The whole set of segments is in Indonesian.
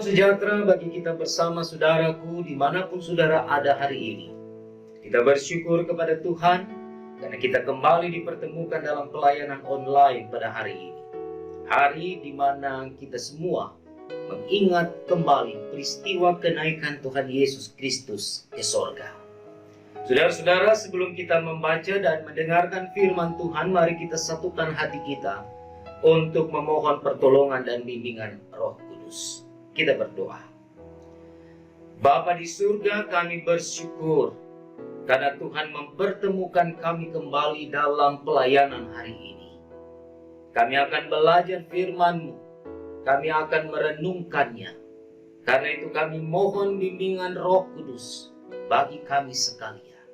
Salam sejahtera bagi kita bersama saudaraku dimanapun saudara ada hari ini. Kita bersyukur kepada Tuhan karena kita kembali dipertemukan dalam pelayanan online pada hari ini. Hari di mana kita semua mengingat kembali peristiwa kenaikan Tuhan Yesus Kristus ke sorga. Saudara-saudara, sebelum kita membaca dan mendengarkan firman Tuhan, mari kita satukan hati kita untuk memohon pertolongan dan bimbingan Roh Kudus. Kita berdoa. Bapa di surga, kami bersyukur karena Tuhan mempertemukan kami kembali dalam pelayanan hari ini. Kami akan belajar firman-Mu, kami akan merenungkannya. Karena itu kami mohon bimbingan Roh Kudus bagi kami sekalian.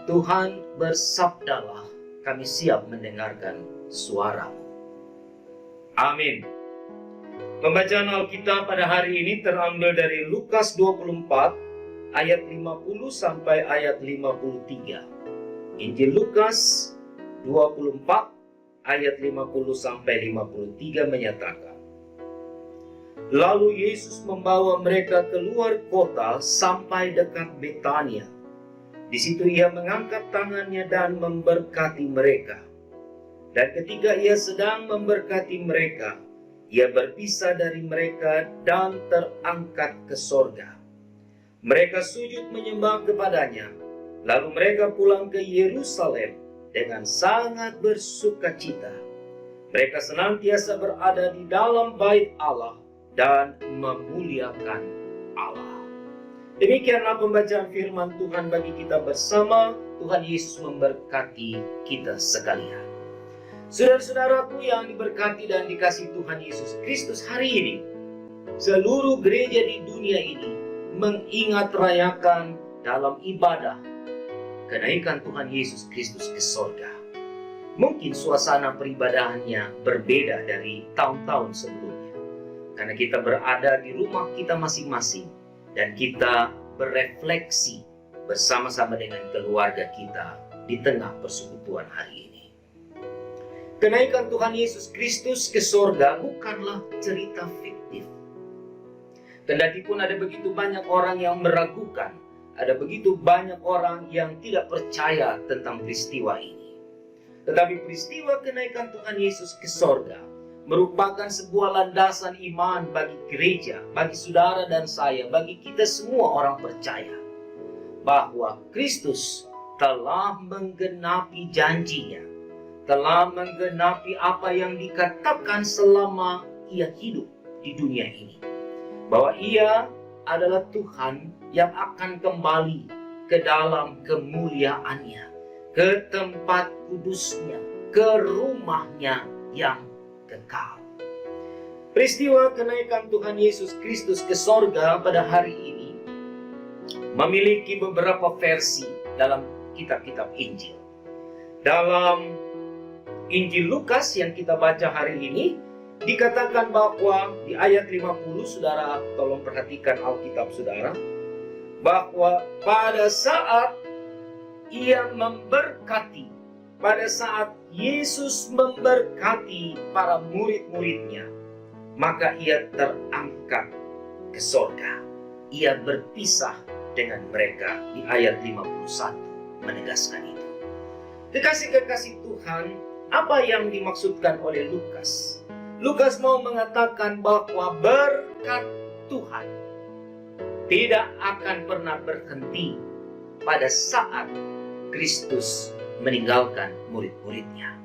Tuhan, bersabdalah, kami siap mendengarkan suara-Mu. Amin. Pembacaan Alkitab pada hari ini terambil dari Lukas 24 ayat 50 sampai ayat 53. Injil Lukas 24 ayat 50 sampai 53 menyatakan, lalu Yesus membawa mereka keluar kota sampai dekat Betania. Di situ ia mengangkat tangannya dan memberkati mereka. Dan ketika ia sedang memberkati mereka, ia berpisah dari mereka dan terangkat ke sorga. Mereka sujud menyembah kepadanya. Lalu mereka pulang ke Yerusalem dengan sangat bersukacita. Mereka senantiasa berada di dalam bait Allah dan memuliakan Allah. Demikianlah pembacaan firman Tuhan bagi kita bersama. Tuhan Yesus memberkati kita sekalian. Saudara-saudaraku yang diberkati dan dikasihi Tuhan Yesus Kristus, hari ini seluruh gereja di dunia ini mengingat rayakan dalam ibadah kenaikan Tuhan Yesus Kristus ke sorga. Mungkin suasana peribadahannya berbeda dari tahun-tahun sebelumnya, karena kita berada di rumah kita masing-masing dan kita berefleksi bersama-sama dengan keluarga kita di tengah persekutuan hari ini. Kenaikan Tuhan Yesus Kristus ke sorga bukanlah cerita fiktif. Kendati pun ada begitu banyak orang yang meragukan, ada begitu banyak orang yang tidak percaya tentang peristiwa ini. Tetapi peristiwa kenaikan Tuhan Yesus ke sorga merupakan sebuah landasan iman bagi gereja, bagi saudara dan saya, bagi kita semua orang percaya, bahwa Kristus telah menggenapi janjinya, telah menggenapi apa yang dikatakan selama ia hidup di dunia ini. Bahwa ia adalah Tuhan yang akan kembali ke dalam kemuliaannya, ke tempat kudusnya, ke rumahnya yang kekal. Peristiwa kenaikan Tuhan Yesus Kristus ke sorga pada hari ini memiliki beberapa versi dalam kitab-kitab Injil. Dalam Injil Lukas yang kita baca hari ini, dikatakan bahwa di ayat 50, saudara tolong perhatikan Alkitab saudara, bahwa pada saat ia memberkati, pada saat Yesus memberkati para murid-muridnya, maka ia terangkat ke sorga. Ia berpisah dengan mereka. Di ayat 51 menegaskan itu. Kekasih-kekasih Tuhan, apa yang dimaksudkan oleh Lukas? Lukas mau mengatakan bahwa berkat Tuhan tidak akan pernah berhenti pada saat Kristus meninggalkan murid-muridnya.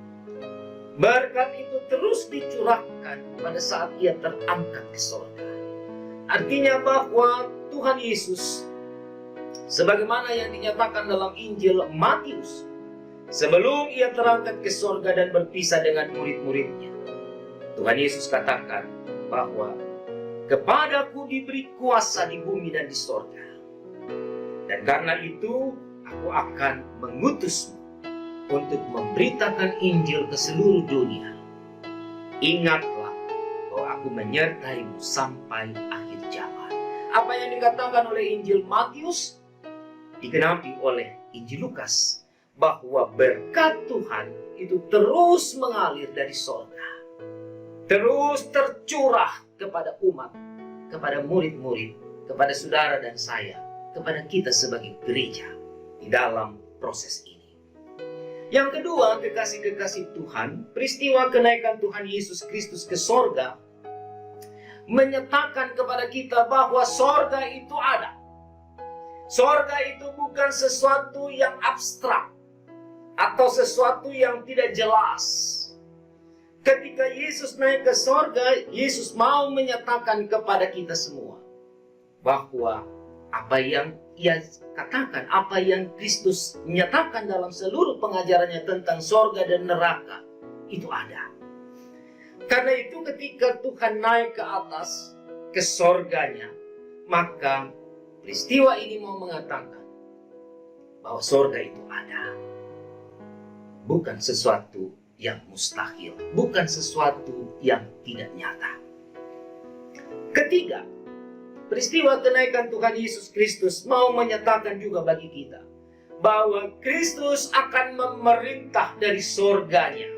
Berkat itu terus dicurahkan pada saat ia terangkat ke sorga. Artinya bahwa Tuhan Yesus, sebagaimana yang dinyatakan dalam Injil Matius, sebelum ia terangkat ke sorga dan berpisah dengan murid-muridnya, Tuhan Yesus katakan bahwa kepadaku diberi kuasa di bumi dan di sorga. Dan karena itu aku akan mengutusmu untuk memberitakan Injil ke seluruh dunia. Ingatlah bahwa aku menyertaimu sampai akhir zaman. Apa yang dikatakan oleh Injil Matius digenapi oleh Injil Lukas, bahwa berkat Tuhan itu terus mengalir dari sorga, terus tercurah kepada umat, kepada murid-murid, kepada saudara dan saya, kepada kita sebagai gereja di dalam proses ini. Yang kedua, kekasih-kekasih Tuhan, peristiwa kenaikan Tuhan Yesus Kristus ke sorga menyatakan kepada kita bahwa sorga itu ada. Sorga itu bukan sesuatu yang abstrak atau sesuatu yang tidak jelas. Ketika Yesus naik ke sorga, Yesus mau menyatakan kepada kita semua bahwa apa yang Ia katakan, apa yang Kristus nyatakan dalam seluruh pengajarannya tentang sorga dan neraka, itu ada. Karena itu ketika Tuhan naik ke atas, ke sorganya, maka peristiwa ini mau mengatakan bahwa sorga itu ada. Bukan sesuatu yang mustahil, bukan sesuatu yang tidak nyata. Ketiga, peristiwa kenaikan Tuhan Yesus Kristus mau menyatakan juga bagi kita bahwa Kristus akan memerintah dari sorganya.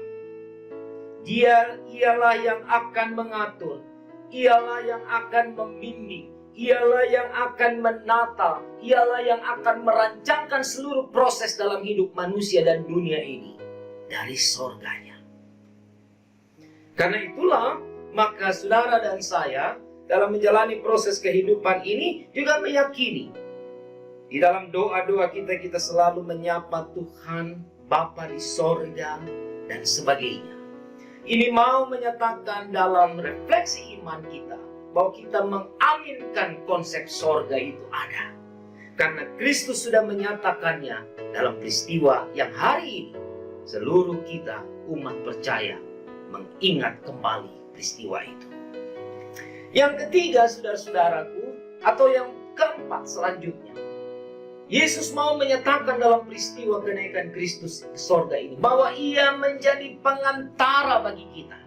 Ialah yang akan mengatur, ialah yang akan membimbing, ialah yang akan menata, ialah yang akan merancangkan seluruh proses dalam hidup manusia dan dunia ini dari sorganya. Karena itulah, maka saudara dan saya dalam menjalani proses kehidupan ini juga meyakini. Di dalam doa-doa kita selalu menyapa Tuhan, Bapa di sorga, dan sebagainya. Ini mau menyatakan dalam refleksi iman kita bahwa kita mengaminkan konsep sorga itu ada. Karena Kristus sudah menyatakannya dalam peristiwa yang hari ini seluruh kita umat percaya mengingat kembali peristiwa itu. Yang ketiga, saudara-saudaraku, atau yang keempat selanjutnya, Yesus mau menyatakan dalam peristiwa kenaikan Kristus ke sorga ini bahwa Ia menjadi pengantara bagi kita.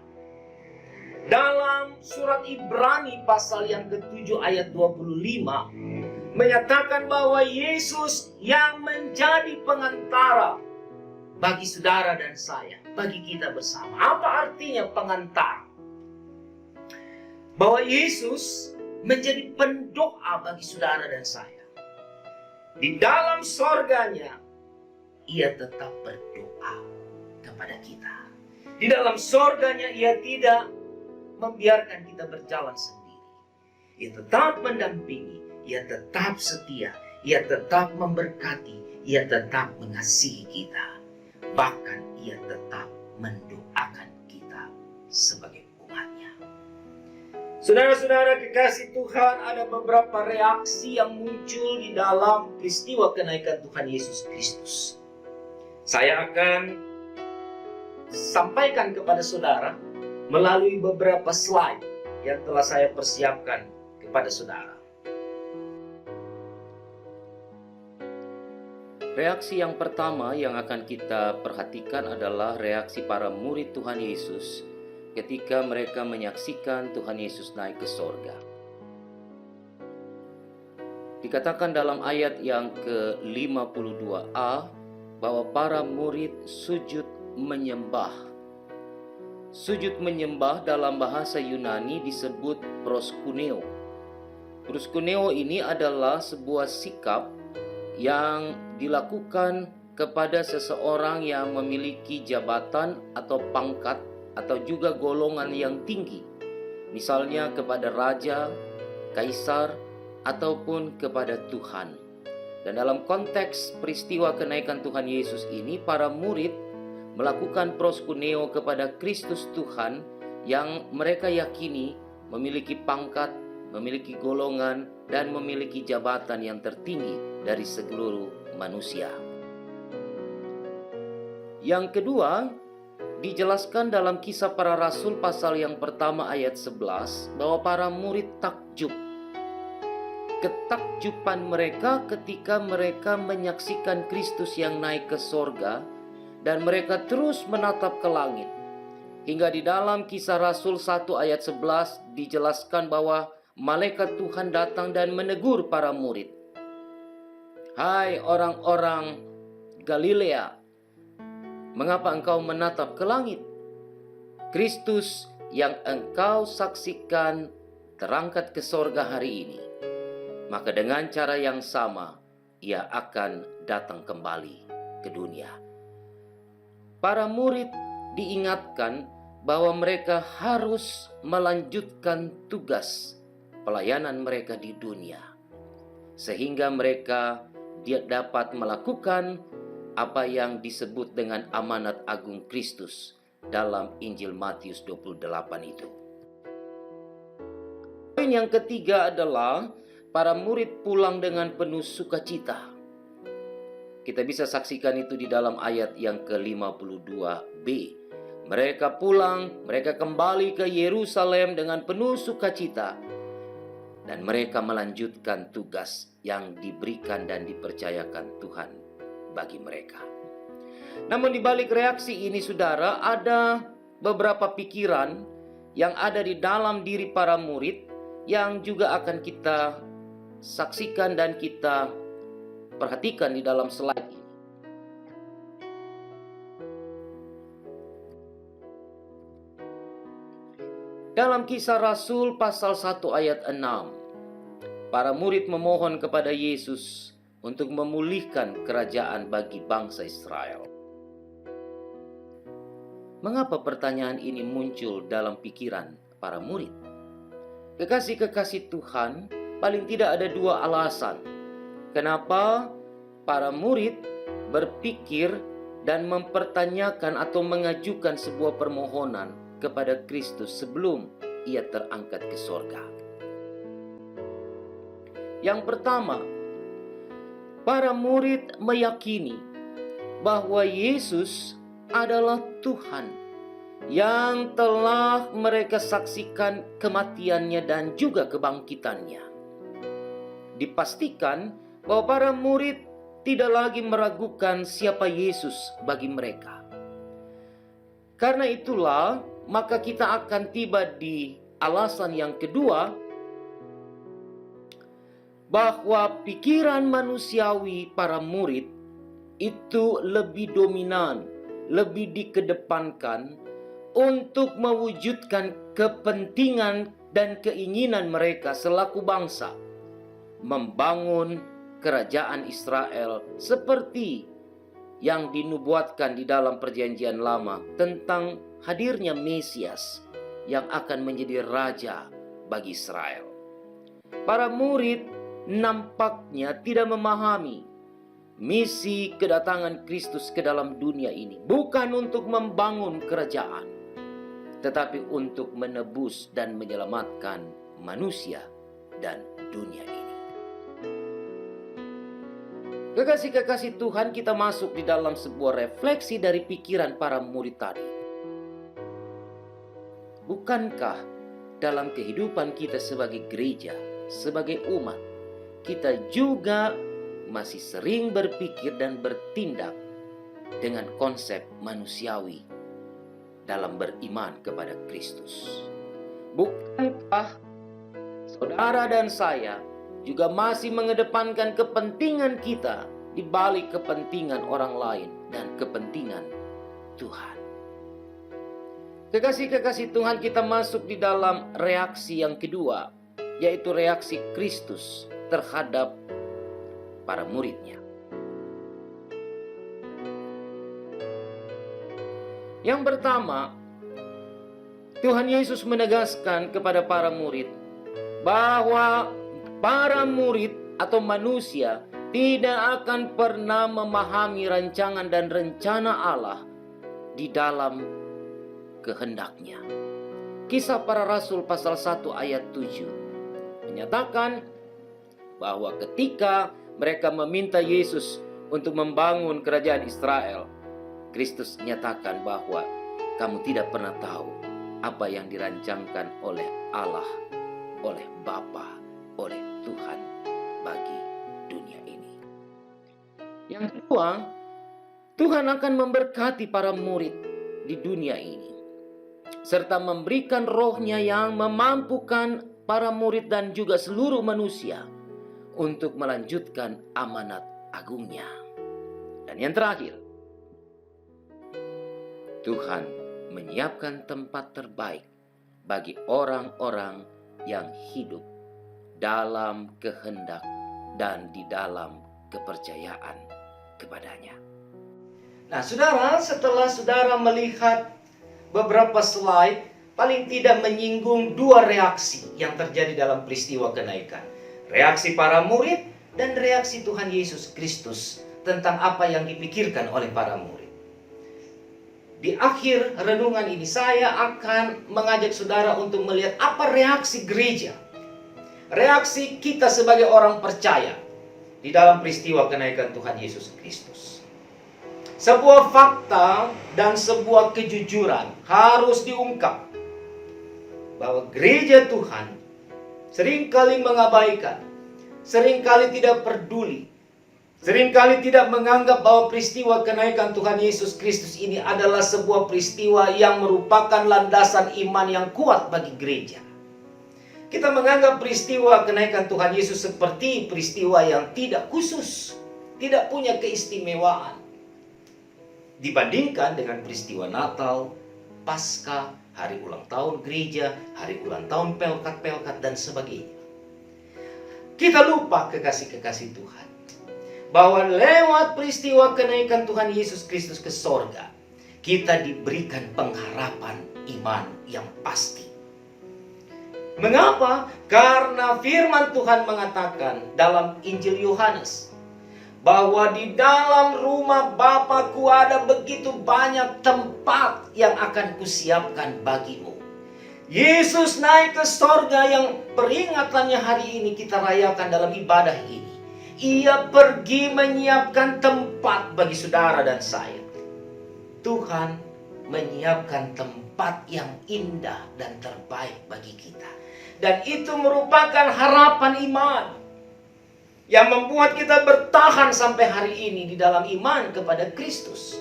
Dalam surat Ibrani pasal yang ke-7 ayat 25 menyatakan bahwa Yesus yang menjadi pengantara bagi saudara dan saya, bagi kita bersama. Apa artinya pengantara? Bahwa Yesus menjadi pendoa bagi saudara dan saya. Di dalam sorganya, Ia tetap berdoa kepada kita. Di dalam sorganya, Ia tidak membiarkan kita berjalan sendiri. Ia tetap mendampingi, Ia tetap setia, Ia tetap memberkati, Ia tetap mengasihi kita. Bahkan Ia tetap mendoakan kita sebagai umatnya. Saudara-saudara kekasih Tuhan, ada beberapa reaksi yang muncul di dalam peristiwa kenaikan Tuhan Yesus Kristus. Saya akan sampaikan kepada saudara melalui beberapa slide yang telah saya persiapkan kepada saudara. Reaksi yang pertama yang akan kita perhatikan adalah reaksi para murid Tuhan Yesus ketika mereka menyaksikan Tuhan Yesus naik ke sorga. Dikatakan dalam ayat yang ke-52a bahwa para murid sujud menyembah. Sujud menyembah dalam bahasa Yunani disebut proskuneo. Proskuneo ini adalah sebuah sikap yang dilakukan kepada seseorang yang memiliki jabatan atau pangkat atau juga golongan yang tinggi, misalnya kepada raja, kaisar, ataupun kepada Tuhan. Dan dalam konteks peristiwa kenaikan Tuhan Yesus ini, para murid melakukan proskuneo kepada Kristus Tuhan yang mereka yakini memiliki pangkat, memiliki golongan, dan memiliki jabatan yang tertinggi dari seluruh manusia. Yang kedua, dijelaskan dalam Kisah Para Rasul pasal yang pertama ayat 11 bahwa para murid takjub. Ketakjuban mereka ketika mereka menyaksikan Kristus yang naik ke sorga dan mereka terus menatap ke langit. Hingga di dalam Kisah Rasul 1 ayat 11 dijelaskan bahwa malaikat Tuhan datang dan menegur para murid. Hai orang-orang Galilea, mengapa engkau menatap ke langit? Kristus yang engkau saksikan terangkat ke sorga hari ini, maka dengan cara yang sama ia akan datang kembali ke dunia. Para murid diingatkan bahwa mereka harus melanjutkan tugas pelayanan mereka di dunia, sehingga mereka dapat melakukan apa yang disebut dengan amanat agung Kristus dalam Injil Matius 28 itu. Poin yang ketiga adalah para murid pulang dengan penuh sukacita. Kita bisa saksikan itu di dalam ayat yang ke-52b. Mereka pulang, mereka kembali ke Yerusalem dengan penuh sukacita, dan mereka melanjutkan tugas yang diberikan dan dipercayakan Tuhan bagi mereka. Namun di balik reaksi ini, saudara, ada beberapa pikiran yang ada di dalam diri para murid yang juga akan kita saksikan dan kita perhatikan di dalam slide ini. Dalam Kisah Rasul pasal 1 ayat 6, para murid memohon kepada Yesus untuk memulihkan kerajaan bagi bangsa Israel. Mengapa pertanyaan ini muncul dalam pikiran para murid? Kekasih-kekasih Tuhan, paling tidak ada dua alasan kenapa para murid berpikir dan mempertanyakan atau mengajukan sebuah permohonan kepada Kristus sebelum ia terangkat ke sorga. Yang pertama, para murid meyakini bahwa Yesus adalah Tuhan yang telah mereka saksikan kematiannya dan juga kebangkitannya. Dipastikan bahwa para murid tidak lagi meragukan siapa Yesus bagi mereka. Karena itulah, maka kita akan tiba di alasan yang kedua, bahwa pikiran manusiawi para murid itu lebih dominan, lebih dikedepankan untuk mewujudkan kepentingan dan keinginan mereka selaku bangsa, membangun kerajaan Israel seperti yang dinubuatkan di dalam Perjanjian Lama tentang hadirnya Mesias yang akan menjadi raja bagi Israel. Para murid nampaknya tidak memahami misi kedatangan Kristus ke dalam dunia ini bukan untuk membangun kerajaan, tetapi untuk menebus dan menyelamatkan manusia dan dunia ini. Kekasih-kekasih Tuhan, kita masuk di dalam sebuah refleksi dari pikiran para murid tadi. Bukankah dalam kehidupan kita sebagai gereja, sebagai umat, kita juga masih sering berpikir dan bertindak dengan konsep manusiawi dalam beriman kepada Kristus? Bukankah saudara dan saya juga masih mengedepankan kepentingan kita di balik kepentingan orang lain dan kepentingan Tuhan? Kekasih-kekasih Tuhan, kita masuk di dalam reaksi yang kedua, yaitu reaksi Kristus terhadap para muridnya. Yang pertama, Tuhan Yesus menegaskan kepada para murid bahwa para murid atau manusia tidak akan pernah memahami rancangan dan rencana Allah di dalam kehendaknya. Kisah Para Rasul pasal 1 ayat 7 menyatakan bahwa ketika mereka meminta Yesus untuk membangun kerajaan Israel, Kristus nyatakan bahwa kamu tidak pernah tahu apa yang dirancangkan oleh Allah, oleh Bapa, oleh Tuhan bagi dunia ini. Yang kedua, Tuhan akan memberkati para murid di dunia ini, serta memberikan roh-Nya yang memampukan para murid dan juga seluruh manusia untuk melanjutkan amanat agungnya. Dan yang terakhir, Tuhan menyiapkan tempat terbaik bagi orang-orang yang hidup dalam kehendak dan di dalam kepercayaan kepadanya. Nah, saudara, setelah saudara melihat beberapa slide, paling tidak menyinggung dua reaksi yang terjadi dalam peristiwa kenaikan. Reaksi para murid dan reaksi Tuhan Yesus Kristus tentang apa yang dipikirkan oleh para murid. Di akhir renungan ini saya akan mengajak saudara untuk melihat apa reaksi gereja, reaksi kita sebagai orang percaya di dalam peristiwa kenaikan Tuhan Yesus Kristus. Sebuah fakta dan sebuah kejujuran harus diungkap bahwa gereja Tuhan seringkali mengabaikan, seringkali tidak peduli, seringkali tidak menganggap bahwa peristiwa kenaikan Tuhan Yesus Kristus ini adalah sebuah peristiwa yang merupakan landasan iman yang kuat bagi gereja. Kita menganggap peristiwa kenaikan Tuhan Yesus seperti peristiwa yang tidak khusus, tidak punya keistimewaan dibandingkan dengan peristiwa Natal, Paskah, hari ulang tahun gereja, hari ulang tahun pelkat-pelkat dan sebagainya. Kita lupa kekasih-kekasih Tuhan bahwa lewat peristiwa kenaikan Tuhan Yesus Kristus ke sorga, kita diberikan pengharapan iman yang pasti. Mengapa? Karena firman Tuhan mengatakan dalam Injil Yohanes bahwa di dalam rumah Bapa-Ku ada begitu banyak tempat yang akan kusiapkan bagimu. Yesus naik ke sorga yang peringatannya hari ini kita rayakan dalam ibadah ini. Ia pergi menyiapkan tempat bagi saudara dan saya. Tuhan menyiapkan tempat yang indah dan terbaik bagi kita. Dan itu merupakan harapan iman yang membuat kita bertahan sampai hari ini di dalam iman kepada Kristus.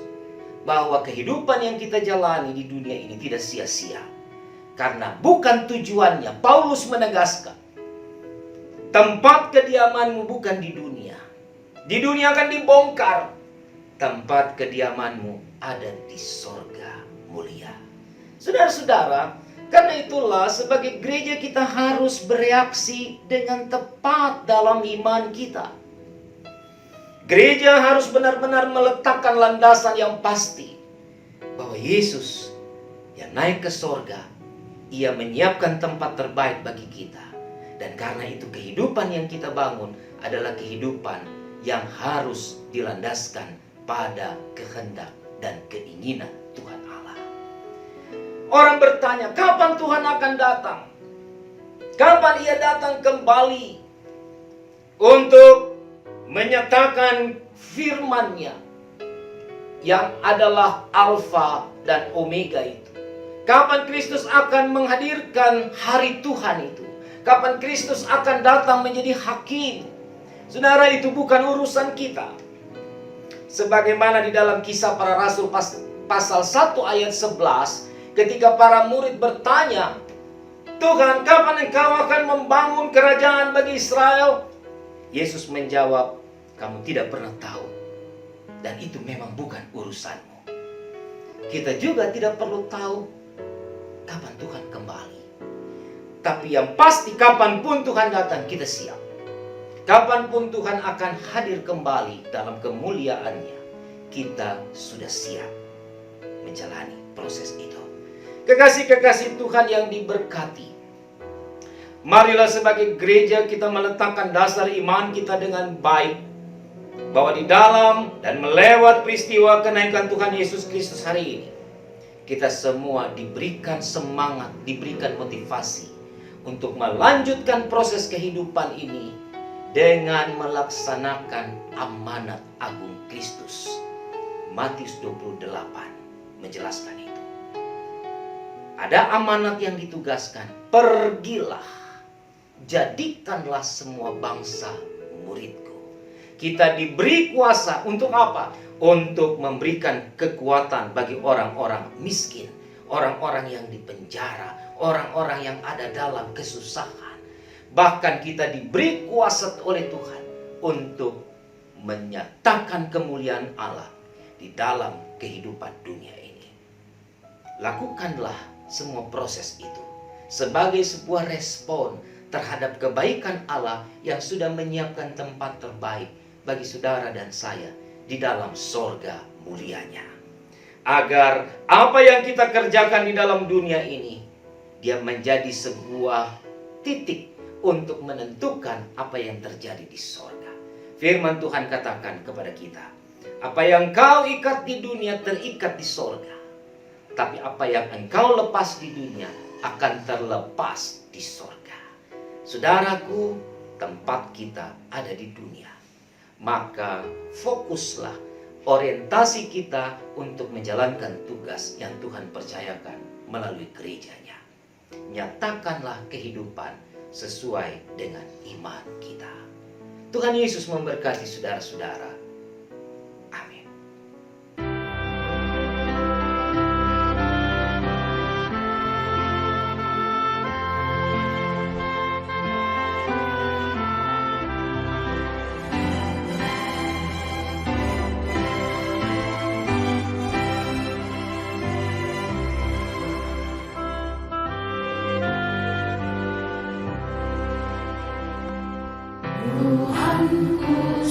Bahwa kehidupan yang kita jalani di dunia ini tidak sia-sia. Karena bukan tujuannya, Paulus menegaskan, tempat kediamanmu bukan di dunia. Di dunia akan dibongkar. Tempat kediamanmu ada di sorga mulia. Saudara-saudara, karena itulah sebagai gereja kita harus bereaksi dengan tepat dalam iman kita. Gereja harus benar-benar meletakkan landasan yang pasti bahwa Yesus yang naik ke sorga, Ia menyiapkan tempat terbaik bagi kita. Dan karena itu kehidupan yang kita bangun adalah kehidupan yang harus dilandaskan pada kehendak dan keinginan Tuhan Allah. Orang bertanya, kapan Tuhan akan datang? Kapan Ia datang kembali untuk menyatakan firman-Nya yang adalah Alfa dan Omega itu? Kapan Kristus akan menghadirkan hari Tuhan itu? Kapan Kristus akan datang menjadi hakim? Saudara, itu bukan urusan kita. Sebagaimana di dalam Kisah Para Rasul pasal 1 ayat 11, ketika para murid bertanya, Tuhan, kapan Engkau akan membangun kerajaan bagi Israel? Yesus menjawab, kamu tidak pernah tahu. Dan itu memang bukan urusanmu. Kita juga tidak perlu tahu kapan Tuhan kembali. Tapi yang pasti kapanpun Tuhan datang, kita siap. Kapanpun Tuhan akan hadir kembali dalam kemuliaannya, kita sudah siap menjalani proses itu. Kekasih-kekasih Tuhan yang diberkati, marilah sebagai gereja kita meletakkan dasar iman kita dengan baik, bahwa di dalam dan melewat peristiwa kenaikan Tuhan Yesus Kristus hari ini, kita semua diberikan semangat, diberikan motivasi untuk melanjutkan proses kehidupan ini dengan melaksanakan amanat agung Kristus. Matius 28 menjelaskan itu. Ada amanat yang ditugaskan, pergilah, jadikanlah semua bangsa muridku. Kita diberi kuasa untuk apa? Untuk memberikan kekuatan bagi orang-orang miskin, orang-orang yang dipenjara, orang-orang yang ada dalam kesusahan. Bahkan kita diberi kuasa oleh Tuhan untuk menyatakan kemuliaan Allah di dalam kehidupan dunia ini. Lakukanlah semua proses itu sebagai sebuah respon terhadap kebaikan Allah yang sudah menyiapkan tempat terbaik bagi saudara dan saya di dalam sorga mulianya. Agar apa yang kita kerjakan di dalam dunia ini, dia menjadi sebuah titik untuk menentukan apa yang terjadi di sorga. Firman Tuhan katakan kepada kita, apa yang kau ikat di dunia terikat di sorga. Tapi apa yang engkau lepas di dunia akan terlepas di sorga. Saudaraku, tempat kita ada di dunia. Maka fokuslah orientasi kita untuk menjalankan tugas yang Tuhan percayakan melalui gerejanya. Nyatakanlah kehidupan sesuai dengan iman kita. Tuhan Yesus memberkati saudara-saudara. Amin. Tuhanku